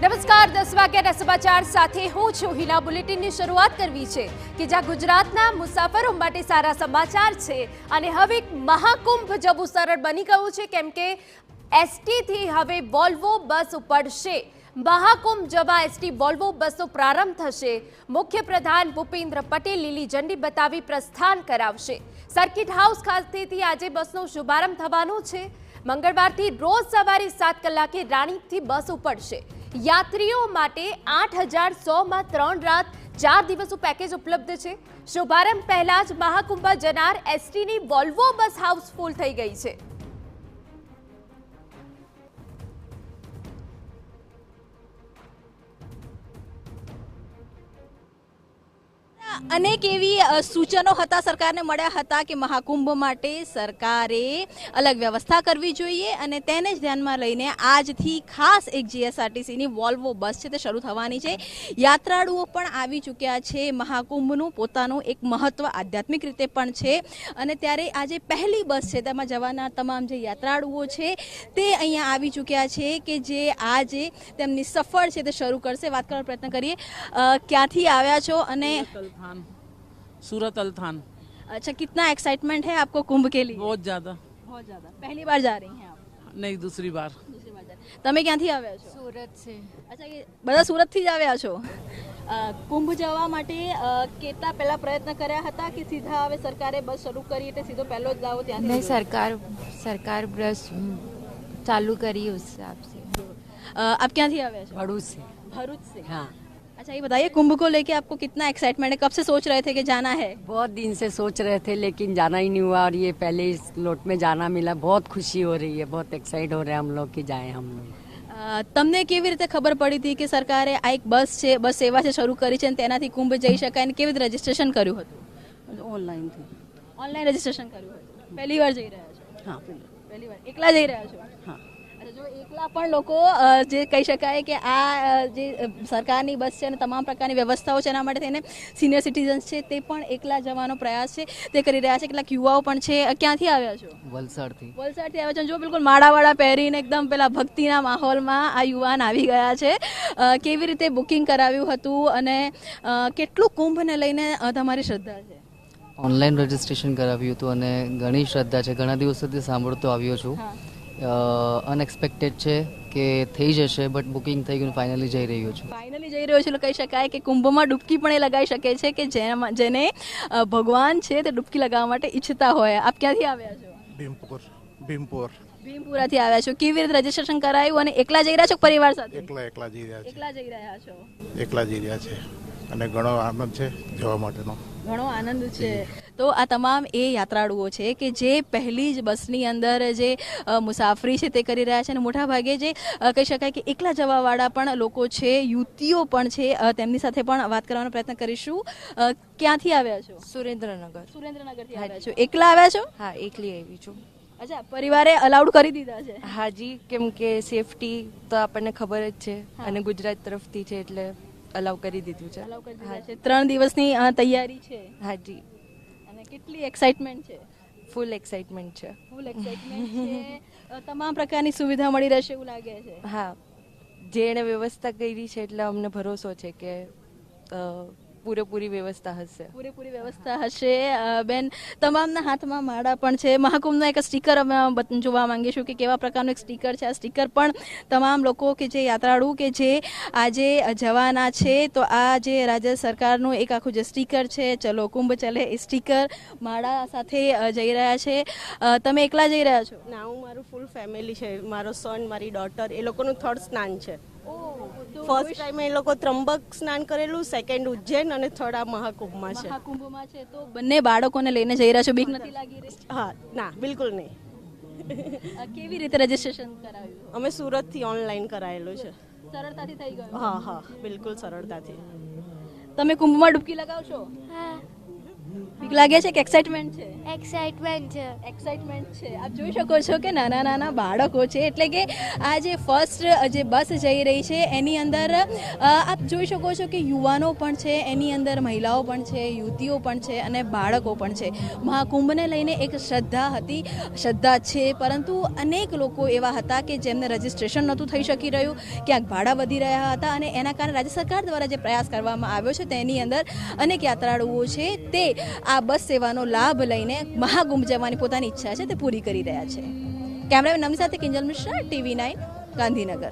નમસ્કાર 10 વાગ્યાના સમાચાર સાથે હું છું હિના। બુલેટિનની શરૂઆત કરવી છે કે જ્યાં ગુજરાતના મુસાફરો માટે સારા સમાચાર છે અને હવે મહાકુંભ જવું સરળ બની ગયું છે કેમ કે એસટી થી હવે વોલ્વો બસ ઉપડશે। મહાકુંભ જવા એસટી વોલ્વો બસનો પ્રારંભ થશે। મુખ્યપ્રધાન ભૂપેન્દ્ર પટેલ લીલી ઝંડી બતાવી પ્રસ્થાન કરાવશે। સર્કિટ હાઉસ ખાતેથી આજે બસનો શુભારંભ થવાનો છે। મંગળવારથી રોજ સવારે 7 કલાકે રાણીપથી બસ ઉપડશે। યાત્રીઓ માટે 8100 માં 3 રાત 4 દિવસનું પેકેજ ઉપલબ્ધ છે। શુભારંભ પહેલા જ મહાકુંભમાં જનાર એસટીની વોલ્વો બસ હાઉસફુલ થઈ ગઈ છે। अनेक एवी सूचनो हता सरकारने मळ्या हता कि महाकुंभ माटे सरकारे अलग व्यवस्था करवी जोईए अने तेने ज ध्यानमां लईने आजथी खास एक जीएसआरटीसी नी वोल्वो बस छे ते शरू थवानी छे। यात्राळुओ पण आवी चूक्या छे। महाकुंभनुं पोतानुं एक महत्व आध्यात्मिक रीते पण छे अने त्यारे आजे पहली बस छे तेमां जवाना तमाम जे यात्राळुओ छे ते अहींया आवी चूक्या छे कि जे आजे तेमनी सफर छे ते शरू करशे। वात करવાનો प्रयत्न करीए। क्यांथी आव्या छो अने सूरत अल्थान। अच्छा, कितना एक्साइटमेंट है आपको कुंभ के लिए? बहुत ज्यादा। बहुत ज्यादा। पहली बार जा रही हैं आप? नहीं, दूसरी बार। दूसरी बार जा रही। તમે ક્યાંથી આવ્યા છો? સુરત છે। અચ્છા, એ બધા સુરતથી જ આવ્યા છો? કુંભ જવા માટે કેટલા પહેલા પ્રયત્ન કર્યા હતા કે સીધા હવે સરકારે બસ શરૂ કરી એટલે સીધો પહેલો જ જાઓ ત્યાંથી? नहीं, सरकार बस चालू करी उस हिसाब से। आप ક્યાંથી આવ્યા છો? भरूच से। भरूच से। हाँ, अच्छा, ये बताइए कुंभ को लेके आपको कितना एक्साइटमेंट है? कब से सोच रहे थे कि जाना है? बहुत दिन से सोच रहे थे लेकिन जाना ही नहीं हुआ और ये पहले इस लोट में जाना मिला। बहुत खुशी हो रही है, बहुत एक्साइट हो रहे हैं हम लोग कि जाएं हम लोग। તમને કેવી રીતે ખબર પડી હતી કે સરકારે આ એક બસ છે, બસ સેવા છે શરૂ કરી છે અને તેનાથી કુંભ જઈ શકાય અને કેવી રીતે રજીસ્ટ્રેશન કર્યું હતું? ऑनलाइन थी। ઓનલાઈન રજીસ્ટ્રેશન કર્યું હતું। પહેલી વાર જઈ રહ્યા છો? हाँ, પહેલી વાર એકલા જઈ રહ્યા છો? हाँ। अच्छा, जो एकला पण लोको जे कही शकाय કે આ જે સરકારની બસ છે અને તમામ પ્રકારની વ્યવસ્થાઓ છે એના માટે થઈને સિનિયર સિટીઝન્સ છે તે પણ એકલા જવાનો પ્રયાસ છે તે કરી રહ્યા છે। કેટલાક યુવાઓ પણ છે। ક્યાંથી આવ્યા છો? वलसाड़થી। વલસાડથી આવ્યા છો। જો બિલકુલ માળાવાળા પહેરીને એકદમ પેલા ભક્તિના માહોલમાં આ યુવાન આવી ગયા છે। કેવી રીતે બુકિંગ કરાવ્યું હતું અને કેટલું કુંભને લઈને તમારી શ્રદ્ધા છે? ઓનલાઈન રજિસ્ટ્રેશન કરાવ્યું હતું અને ઘણી શ્રદ્ધા છે। ઘણા દિવસોથી સાંભળતો આવ્યો છું। અનએક્સપેક્ટેડ છે કે થઈ જશે બટ બુકિંગ થઈ ગયું, ફાઇનલી જઈ રહ્યો છું। ફાઇનલી જઈ રહ્યો છું એટલે કહી શકાય કે કુંભમાં ડૂબકી પણ એ લગાવી શકે છે કે જેને ભગવાન છે તે ડૂબકી લગાવવા માટે ઈચ્છતા હોય। આપ ક્યાંથી આવ્યા છો? ભીમપુરાથી આવ્યા છો। કેવી રીતે રજીસ્ટ્રેશન કરાયું અને એકલા જઈ રહ્યા છો પરિવાર સાથે? એકલા જઈ રહ્યા છે। એકલા જઈ રહ્યા છો? એકલા જઈ રહ્યા છે અને ઘણો આનંદ છે જવા માટેનો। ઘણો આનંદ છે। તો આ તમામ એ યાત્રાળુઓ છે કે જે પહેલી જ બસની અંદર જે મુસાફરી છે તે કરી રહ્યા છે અને મોટા ભાગે જે કહી શકાય કે એકલા જવાવાળા પણ લોકો છે, યુવતીઓ પણ છે, તેમની સાથે પણ વાત કરવાનો પ્રયત્ન કરીશું। ક્યાંથી આવ્યા છો? सुरेंद्रनगर। સુરેન્દ્રનગરથી આવ્યા છો। એકલા આવ્યા છો? हाँ, एकली આવી છું। અચ્છા, પરિવારે અલાઉડ કરી દીધા છે? હાજી, કેમ કે સેફટી તો આપણને ખબર જ છે અને ગુજરાત તરફથી છે એટલે અલાઉ કરી દીધું છે। અલાઉ કરી દીધા છે। 3 દિવસની તૈયારી છે હાજી, અને કેટલી એક્સાઇટમેન્ટ છે? ફૂલ એક્સાઇટમેન્ટ છે। ફૂલ એક્સાઇટમેન્ટ છે। તમામ પ્રકારની સુવિધા મળી રહેશે એવું લાગે છે? હા, જેણે વ્યવસ્થા કરી છે એટલે અમને ભરોસો છે કે પૂરેપૂરી વ્યવસ્થા હશે। પૂરેપૂરી વ્યવસ્થા હશે। બેન, તમામના હાથમાં માળા પણ છે। મહાકુંભનો એક સ્ટીકર અમે જોવા માંગીશું કે કેવા પ્રકારનું એક સ્ટીકર છે। આ સ્ટીકર પણ તમામ લોકો કે જે યાત્રાળુ કે જે આજે જવાના છે તો આ જે રાજ્ય સરકારનું એક આખું જે સ્ટીકર છે ચલો કુંભ ચલે એ સ્ટીકર માળા સાથે જઈ રહ્યા છે। તમે એકલા જઈ રહ્યા છો? ના, હું મારું ફૂલ ફેમિલી છે। મારો સન, મારી ડોટર, એ લોકોનું 3rd સ્નાન છે। ફર્સ્ટ ટાઈમ એ લોકો ત્રંબક સ્નાન કરેલું, સેકન્ડ ઉજ્જૈન અને થર્ડ આ મહાકુંભમાં છે। મહાકુંભમાં છે તો બંને બાળકોને લઈને જઈ રહ્યા છો? બીક નથી લાગી રહી? હા, ના, બિલકુલ નહીં। કેવી રીતે રજીસ્ટ્રેશન કરાવ્યું? અમે સુરતથી ઓનલાઈન કરાયેલું છે। સરળતાથી થઈ ગયું? હા, હા, બિલકુલ સરળતાથી। તમે કુંભમાં ડૂબકી લગાવશો? બીક લાગે છે કે એક્સાઇટમેન્ટ છે? એક્સાઇટમેન્ટ છે. એક્સાઇટમેન્ટ છે. આપ જોઈ શકો છો કે નાના નાના બાળકો છે, એટલે કે આ જે ફર્સ્ટ જે બસ જઈ રહી છે એની અંદર આપ જોઈ શકો છો કે યુવાનો પણ છે, એની અંદર મહિલાઓ પણ છે, યુવતીઓ પણ છે અને બાળકો પણ છે. મહાકુંભને લઈને એક શ્રદ્ધા છે, પરંતુ અનેક લોકો એવા હતા કે જેમને રજિસ્ટ્રેશન નહોતું થઈ શકી રહ્યું, ક્યાંક ભાડા વધી રહ્યા હતા અને એના કારણે રાજ્ય સરકાર દ્વારા જે પ્રયાસ કરવામાં આવ્યો છે તેની અંદર અનેક યાત્રાળુઓ છે તે આ બસ સેવાનો લાભ લઈને મહાકુંભ જવાની પોતાની ઈચ્છા છે તે પૂરી કરી રહ્યા છે. કેમેરામેન નમી સાથે કિંજલ મિશ્રા, TV9 ગાંધીનગર.